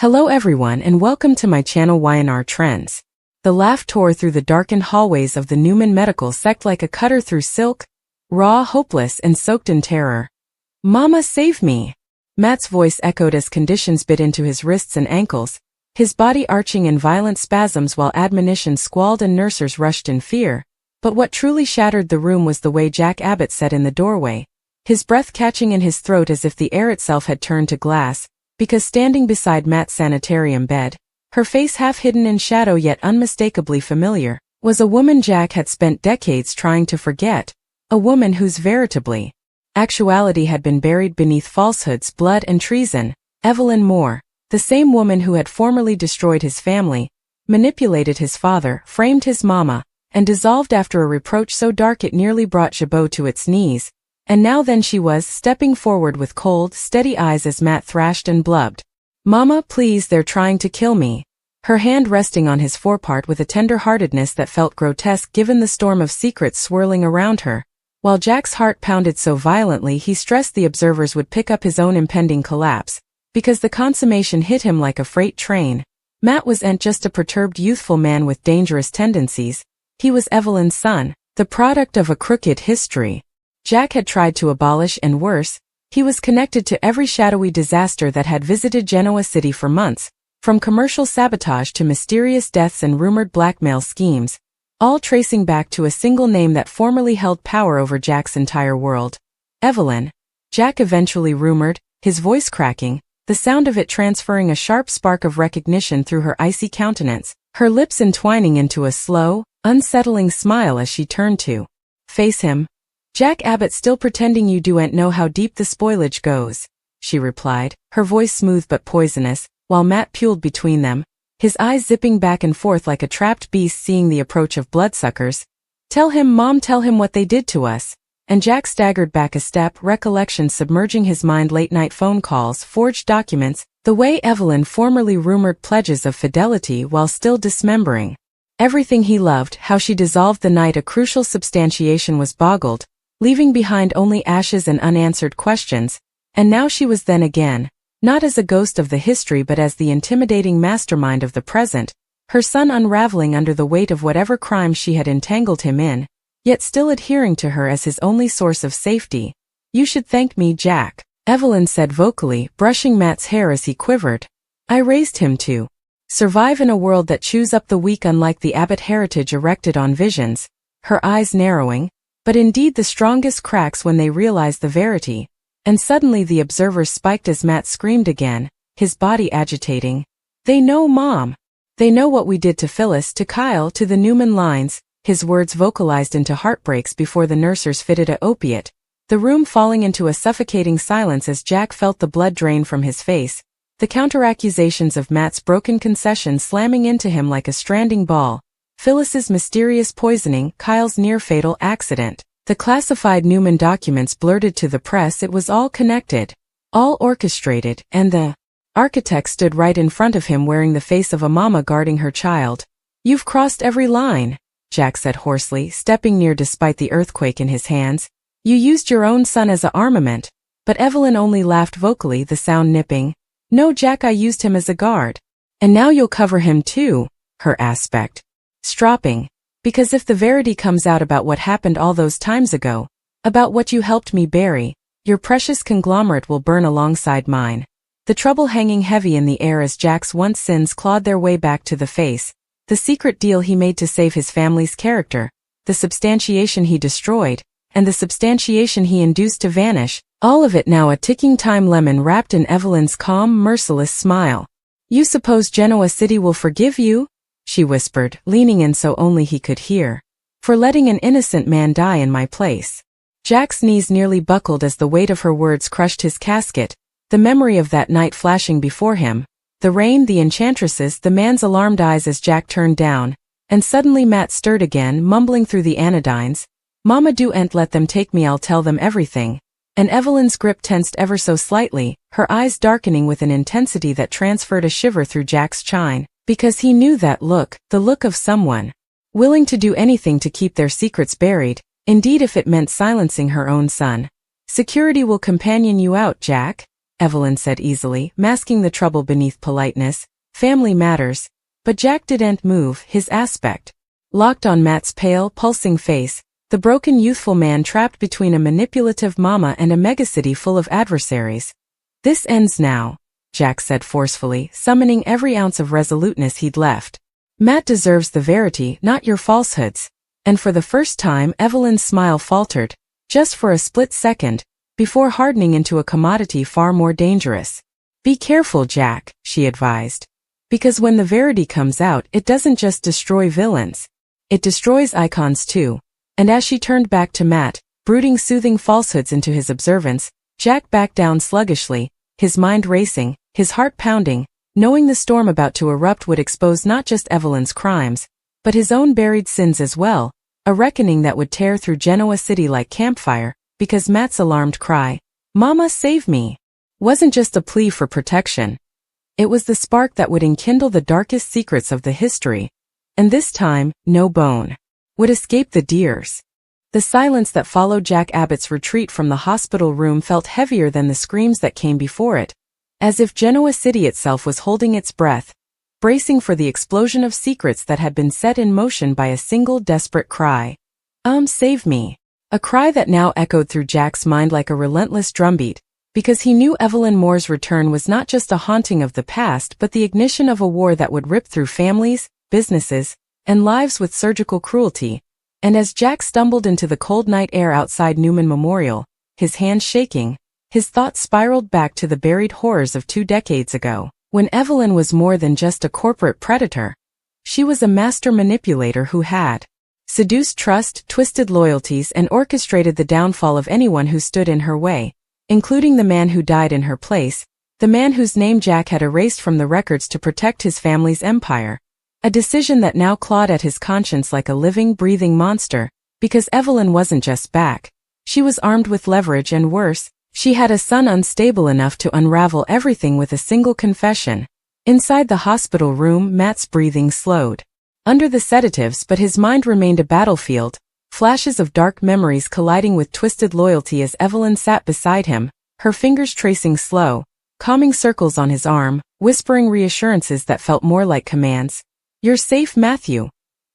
Hello everyone and welcome to my channel Y&R Trends. The laugh tore through the darkened hallways of the Newman medical sect like a cutter through silk, raw, hopeless, and soaked in terror. "Mama, save me!" Matt's voice echoed as conditions bit into his wrists and ankles, his body arching in violent spasms while admonitions squalled and nurses rushed in fear. But what truly shattered the room was the way Jack Abbott sat in the doorway, his breath catching in his throat as if the air itself had turned to glass. Because standing beside Matt's sanitarium bed, her face half hidden in shadow yet unmistakably familiar, was a woman Jack had spent decades trying to forget, a woman whose veritably actuality had been buried beneath falsehoods, blood, and treason. Evelyn Moore, the same woman who had formerly destroyed his family, manipulated his father, framed his mama, and dissolved after a reproach so dark it nearly brought Jabot to its knees. And now then she was stepping forward with cold, steady eyes as Matt thrashed and blubbed. "Mama, please, they're trying to kill me." Her hand resting on his forepart with a tender-heartedness that felt grotesque given the storm of secrets swirling around her. While Jack's heart pounded so violently he stressed the observers would pick up his own impending collapse, because the consummation hit him like a freight train. Matt wasn't just a perturbed youthful man with dangerous tendencies, he was Evelyn's son, the product of a crooked history Jack had tried to abolish, and worse, he was connected to every shadowy disaster that had visited Genoa City for months, from commercial sabotage to mysterious deaths and rumored blackmail schemes, all tracing back to a single name that formerly held power over Jack's entire world. Evelyn. Jack eventually rumored, his voice cracking, the sound of it transferring a sharp spark of recognition through her icy countenance, her lips entwining into a slow, unsettling smile as she turned to face him. "Jack Abbott, still pretending you don't know how deep the spoilage goes," she replied, her voice smooth but poisonous, while Matt pulled between them, his eyes zipping back and forth like a trapped beast seeing the approach of bloodsuckers. "Tell him, Mom, tell him what they did to us." And Jack staggered back a step, recollection submerging his mind, late-night phone calls, forged documents, the way Evelyn formerly rumored pledges of fidelity while still dismembering everything he loved, how she dissolved the night a crucial substantiation was boggled, leaving behind only ashes and unanswered questions. And now she was then again, not as a ghost of the history but as the intimidating mastermind of the present, her son unraveling under the weight of whatever crime she had entangled him in, yet still adhering to her as his only source of safety. "You should thank me, Jack," Evelyn said vocally, brushing Matt's hair as he quivered. "I raised him to survive in a world that chews up the weak, unlike the Abbott heritage erected on visions," her eyes narrowing, but indeed the strongest cracks when they realized the verity. And suddenly the observers spiked as Matt screamed again, his body agitating. "They know, Mom. They know what we did to Phyllis, to Kyle, to the Newman lines," his words vocalized into heartbreaks before the nurses fitted a opiate, the room falling into a suffocating silence as Jack felt the blood drain from his face, the counter-accusations of Matt's broken concession slamming into him like a stranding ball. Phyllis's mysterious poisoning, Kyle's near-fatal accident, the classified Newman documents blurted to the press. It was all connected, all orchestrated, and the architect stood right in front of him wearing the face of a mama guarding her child. "You've crossed every line," Jack said hoarsely, stepping near despite the earthquake in his hands. "You used your own son as an armament." But Evelyn only laughed vocally, the sound nipping. "No, Jack, I used him as a guard. And now you'll cover him too," her aspect stropping. "Because if the verity comes out about what happened all those times ago, about what you helped me bury, your precious conglomerate will burn alongside mine." The trouble hanging heavy in the air as Jack's once sins clawed their way back to the face, the secret deal he made to save his family's character, the substantiation he destroyed, and the substantiation he induced to vanish, all of it now a ticking time lemon wrapped in Evelyn's calm, merciless smile. "You suppose Genoa City will forgive you?" she whispered, leaning in so only he could hear. "For letting an innocent man die in my place." Jack's knees nearly buckled as the weight of her words crushed his casket, the memory of that night flashing before him, the rain, the enchantresses, the man's alarmed eyes as Jack turned down, and suddenly Matt stirred again, mumbling through the anodynes, "Mama, don't let them take me, I'll tell them everything." And Evelyn's grip tensed ever so slightly, her eyes darkening with an intensity that transferred a shiver through Jack's spine. Because he knew that look, the look of someone willing to do anything to keep their secrets buried, indeed if it meant silencing her own son. "Security will companion you out, Jack," Evelyn said easily, masking the trouble beneath politeness. Family matters. But Jack didn't move, his aspect locked on Matt's pale, pulsing face, the broken youthful man trapped between a manipulative mama and a megacity full of adversaries. This ends now, Jack said forcefully, summoning every ounce of resoluteness he'd left. Matt deserves the verity, not your falsehoods. And for the first time, Evelyn's smile faltered, just for a split second, before hardening into a commodity far more dangerous. Be careful, Jack, she advised. Because when the verity comes out, it doesn't just destroy villains. It destroys icons too. And as she turned back to Matt, brooding soothing falsehoods into his observance, Jack backed down sluggishly, his mind racing, his heart pounding, knowing the storm about to erupt would expose not just Evelyn's crimes, but his own buried sins as well, a reckoning that would tear through Genoa City like campfire, because Matt's alarmed cry, "Mama, save me," wasn't just a plea for protection. It was the spark that would enkindle the darkest secrets of the history. And this time, no bone would escape the deers. The silence that followed Jack Abbott's retreat from the hospital room felt heavier than the screams that came before it, as if Genoa City itself was holding its breath, bracing for the explosion of secrets that had been set in motion by a single desperate cry. Save me. A cry that now echoed through Jack's mind like a relentless drumbeat, because he knew Evelyn Moore's return was not just a haunting of the past but the ignition of a war that would rip through families, businesses, and lives with surgical cruelty. And as Jack stumbled into the cold night air outside Newman Memorial, his hands shaking, his thoughts spiraled back to the buried horrors of 2 decades ago, when Evelyn was more than just a corporate predator. She was a master manipulator who had seduced trust, twisted loyalties, and orchestrated the downfall of anyone who stood in her way, including the man who died in her place, the man whose name Jack had erased from the records to protect his family's empire. A decision that now clawed at his conscience like a living, breathing monster, because Evelyn wasn't just back. She was armed with leverage and worse, she had a son unstable enough to unravel everything with a single confession. Inside the hospital room, Matt's breathing slowed under the sedatives, but his mind remained a battlefield, flashes of dark memories colliding with twisted loyalty as Evelyn sat beside him, her fingers tracing slow, calming circles on his arm, whispering reassurances that felt more like commands. "You're safe, Matthew.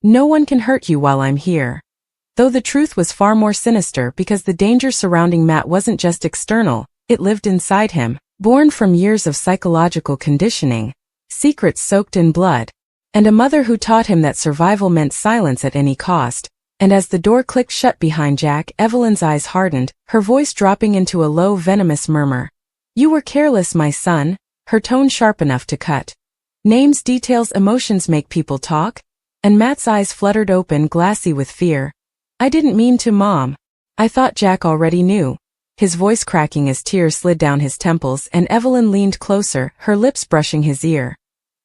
No one can hurt you while I'm here." Though the truth was far more sinister because the danger surrounding Matt wasn't just external, it lived inside him, born from years of psychological conditioning, secrets soaked in blood, and a mother who taught him that survival meant silence at any cost. And as the door clicked shut behind Jack, Evelyn's eyes hardened, her voice dropping into a low, venomous murmur. "You were careless, my son," her tone sharp enough to cut. "Names, details, emotions make people talk." And Matt's eyes fluttered open, glassy with fear. "I didn't mean to, Mom." "I thought Jack already knew." His voice cracking as tears slid down his temples, and Evelyn leaned closer, her lips brushing his ear.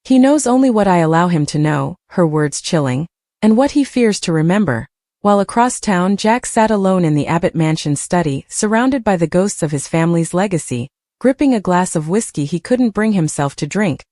"He knows only what I allow him to know," her words chilling, "and what he fears to remember." While across town, Jack sat alone in the Abbott Mansion study, surrounded by the ghosts of his family's legacy, gripping a glass of whiskey he couldn't bring himself to drink.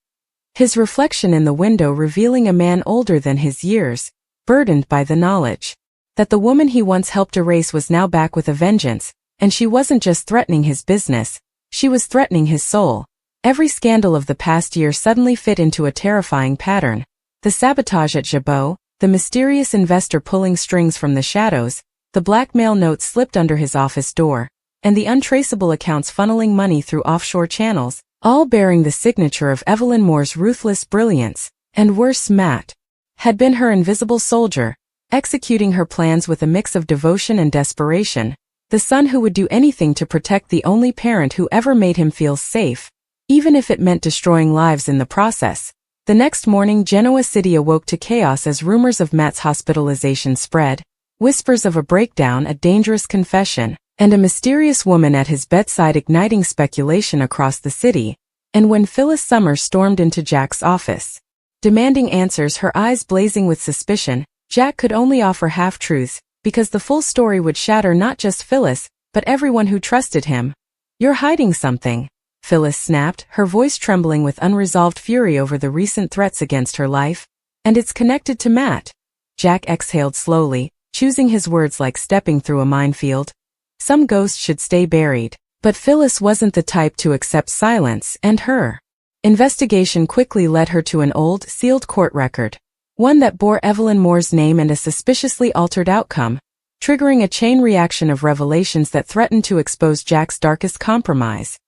His reflection in the window revealing a man older than his years, burdened by the knowledge that the woman he once helped erase was now back with a vengeance, and she wasn't just threatening his business, she was threatening his soul. Every scandal of the past year suddenly fit into a terrifying pattern. The sabotage at Jabot, the mysterious investor pulling strings from the shadows, the blackmail notes slipped under his office door, and the untraceable accounts funneling money through offshore channels, all bearing the signature of Evelyn Moore's ruthless brilliance. And worse, Matt had been her invisible soldier, executing her plans with a mix of devotion and desperation, the son who would do anything to protect the only parent who ever made him feel safe, even if it meant destroying lives in the process. The next morning, Genoa City awoke to chaos as rumors of Matt's hospitalization spread, whispers of a breakdown, a dangerous confession, and a mysterious woman at his bedside igniting speculation across the city. And when Phyllis Summers stormed into Jack's office, demanding answers, her eyes blazing with suspicion, Jack could only offer half-truths, because the full story would shatter not just Phyllis, but everyone who trusted him. "You're hiding something," Phyllis snapped, her voice trembling with unresolved fury over the recent threats against her life. "And it's connected to Matt." Jack exhaled slowly, choosing his words like stepping through a minefield. "Some ghosts should stay buried, But Phyllis wasn't the type to accept silence, and her investigation quickly led her to an old, sealed court record. One that bore Evelyn Moore's name and a suspiciously altered outcome, triggering a chain reaction of revelations that threatened to expose Jack's darkest compromise.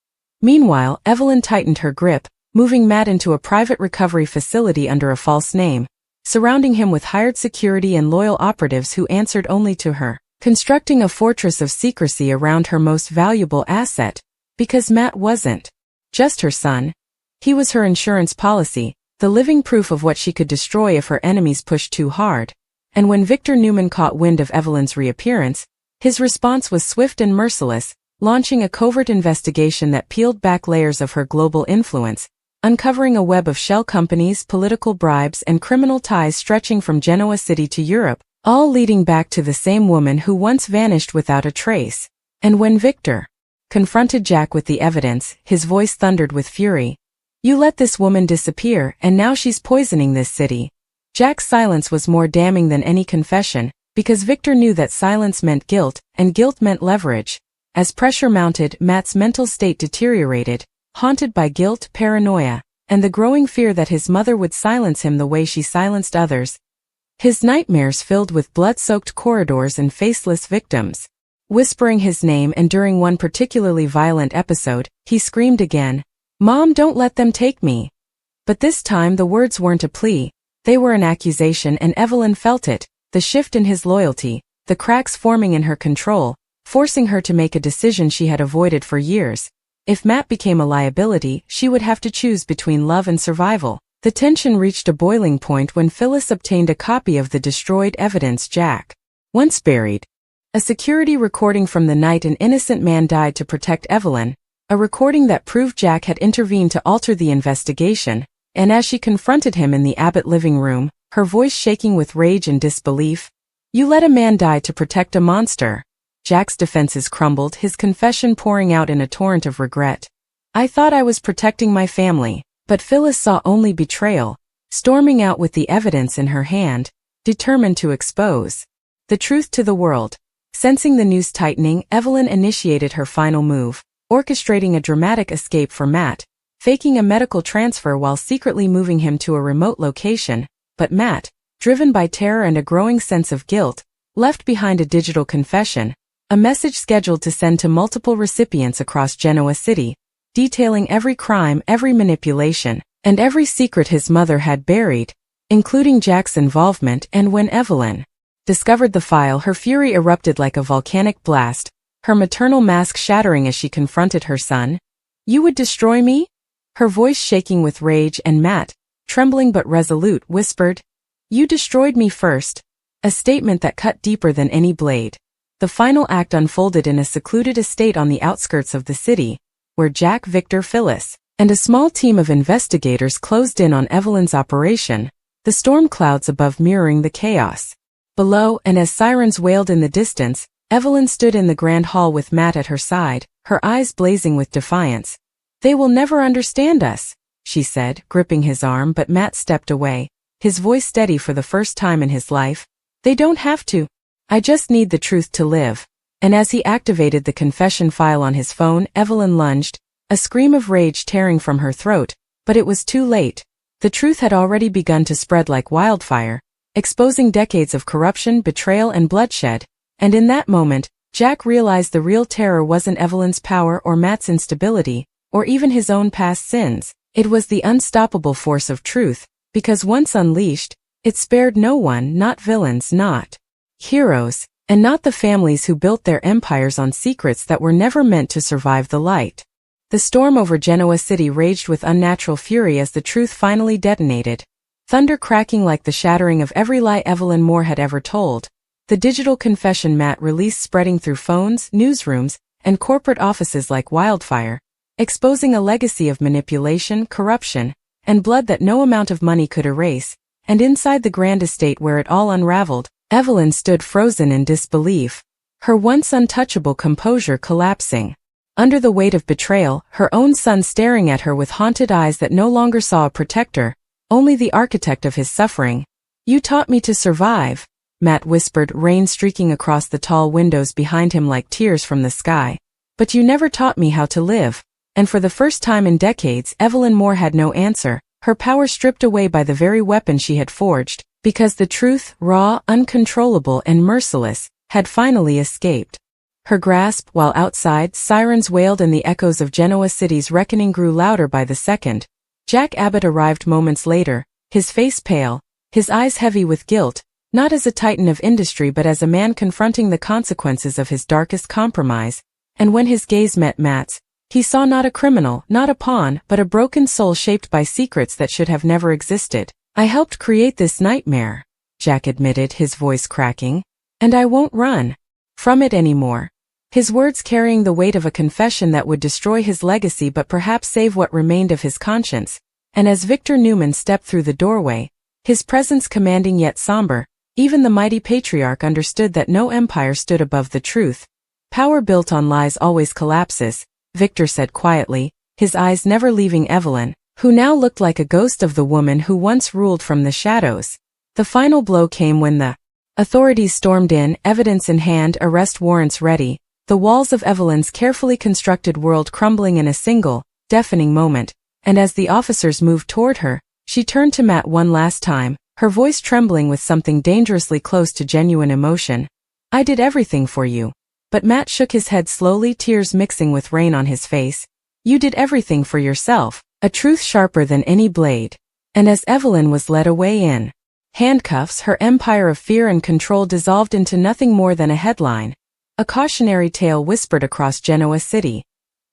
Meanwhile, Evelyn tightened her grip, moving Matt into a private recovery facility under a false name, surrounding him with hired security and loyal operatives who answered only to her, constructing a fortress of secrecy around her most valuable asset, because Matt wasn't just her son. He was her insurance policy, the living proof of what she could destroy if her enemies pushed too hard. And when Victor Newman caught wind of Evelyn's reappearance, his response was swift and merciless, launching a covert investigation that peeled back layers of her global influence, uncovering a web of shell companies, political bribes, and criminal ties stretching from Genoa City to Europe, all leading back to the same woman who once vanished without a trace. And when Victor confronted Jack with the evidence, his voice thundered with fury. "You let this woman disappear, and now she's poisoning this city." Jack's silence was more damning than any confession, because Victor knew that silence meant guilt, and guilt meant leverage. As pressure mounted, Matt's mental state deteriorated, haunted by guilt, paranoia, and the growing fear that his mother would silence him the way she silenced others. His nightmares filled with blood-soaked corridors and faceless victims, whispering his name, and during one particularly violent episode, he screamed again, "Mom, don't let them take me." But this time the words weren't a plea, they were an accusation, and Evelyn felt it, the shift in his loyalty, the cracks forming in her control, forcing her to make a decision she had avoided for years. If Matt became a liability, she would have to choose between love and survival. The tension reached a boiling point when Phyllis obtained a copy of the destroyed evidence Jack once buried. A security recording from the night an innocent man died to protect Evelyn, a recording that proved Jack had intervened to alter the investigation, and as she confronted him in the Abbott living room, her voice shaking with rage and disbelief, "You let a man die to protect a monster." Jack's defenses crumbled, his confession pouring out in a torrent of regret. "I thought I was protecting my family." But Phyllis saw only betrayal, storming out with the evidence in her hand, determined to expose the truth to the world. Sensing the noose tightening, Evelyn initiated her final move, orchestrating a dramatic escape for Matt, faking a medical transfer while secretly moving him to a remote location. But Matt, driven by terror and a growing sense of guilt, left behind a digital confession, a message scheduled to send to multiple recipients across Genoa City, detailing every crime, every manipulation, and every secret his mother had buried, including Jack's involvement. And when Evelyn discovered the file, her fury erupted like a volcanic blast, her maternal mask shattering as she confronted her son. "You would destroy me?" Her voice shaking with rage, and Matt, trembling but resolute, whispered, "You destroyed me first," a statement that cut deeper than any blade. The final act unfolded in a secluded estate on the outskirts of the city, where Jack, Victor, Phyllis, and a small team of investigators closed in on Evelyn's operation, the storm clouds above mirroring the chaos below. And as sirens wailed in the distance, Evelyn stood in the grand hall with Matt at her side, her eyes blazing with defiance. "They will never understand us," she said, gripping his arm, but Matt stepped away, his voice steady for the first time in his life. "They don't have to. I just need the truth to live." And as he activated the confession file on his phone, Evelyn lunged, a scream of rage tearing from her throat, but it was too late. The truth had already begun to spread like wildfire, exposing decades of corruption, betrayal, and bloodshed. And in that moment, Jack realized the real terror wasn't Evelyn's power or Matt's instability, or even his own past sins. It was the unstoppable force of truth, because once unleashed, it spared no one, not villains, not heroes, and not the families who built their empires on secrets that were never meant to survive the light. The storm over Genoa City raged with unnatural fury as the truth finally detonated, thunder cracking like the shattering of every lie Evelyn Moore had ever told. The digital confession Matt released spreading through phones, newsrooms, and corporate offices like wildfire, exposing a legacy of manipulation, corruption, and blood that no amount of money could erase. And inside the grand estate where it all unraveled, Evelyn stood frozen in disbelief, her once untouchable composure collapsing under the weight of betrayal, her own son staring at her with haunted eyes that no longer saw a protector, only the architect of his suffering. "You taught me to survive," Matt whispered, rain streaking across the tall windows behind him like tears from the sky. But you never taught me how to live. And for the first time in decades, Evelyn Moore had no answer, her power stripped away by the very weapon she had forged, because the truth, raw, uncontrollable and merciless, had finally escaped her grasp. While outside, sirens wailed and the echoes of Genoa City's reckoning grew louder by the second. Jack Abbott arrived moments later, his face pale, his eyes heavy with guilt, not as a titan of industry but as a man confronting the consequences of his darkest compromise. And when his gaze met Matt's, he saw not a criminal, not a pawn, but a broken soul shaped by secrets that should have never existed. I helped create this nightmare, Jack admitted, his voice cracking. And I won't run from it anymore. His words carrying the weight of a confession that would destroy his legacy but perhaps save what remained of his conscience. And as Victor Newman stepped through the doorway, his presence commanding yet somber, even the mighty patriarch understood that no empire stood above the truth. Power built on lies always collapses, Victor said quietly, his eyes never leaving Evelyn, who now looked like a ghost of the woman who once ruled from the shadows. The final blow came when the authorities stormed in, evidence in hand, arrest warrants ready, the walls of Evelyn's carefully constructed world crumbling in a single, deafening moment. And as the officers moved toward her, she turned to Matt one last time, her voice trembling with something dangerously close to genuine emotion. I did everything for you. But Matt shook his head slowly, tears mixing with rain on his face. You did everything for yourself, a truth sharper than any blade. And as Evelyn was led away in handcuffs, her empire of fear and control dissolved into nothing more than a headline. A cautionary tale whispered across Genoa City.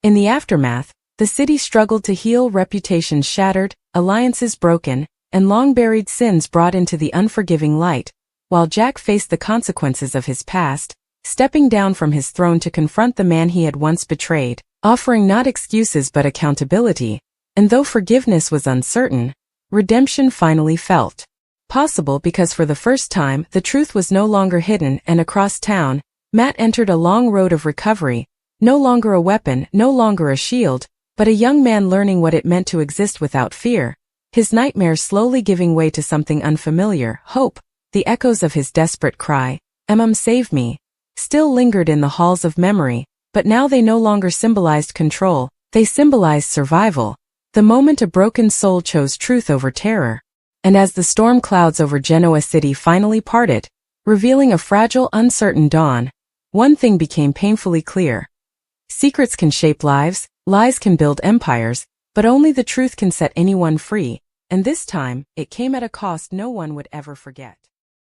In the aftermath, the city struggled to heal, reputations shattered, alliances broken, and long-buried sins brought into the unforgiving light, while Jack faced the consequences of his past, stepping down from his throne to confront the man he had once betrayed, offering not excuses but accountability. And though forgiveness was uncertain, redemption finally felt possible because for the first time the truth was no longer hidden, and across town, Matt entered a long road of recovery, no longer a weapon, no longer a shield, but a young man learning what it meant to exist without fear, his nightmares slowly giving way to something unfamiliar, hope. The echoes of his desperate cry, save me, still lingered in the halls of memory, but now they no longer symbolized control, they symbolized survival. The moment a broken soul chose truth over terror. And as the storm clouds over Genoa City finally parted, revealing a fragile, uncertain dawn, one thing became painfully clear. Secrets can shape lives, lies can build empires, but only the truth can set anyone free, and this time, it came at a cost no one would ever forget.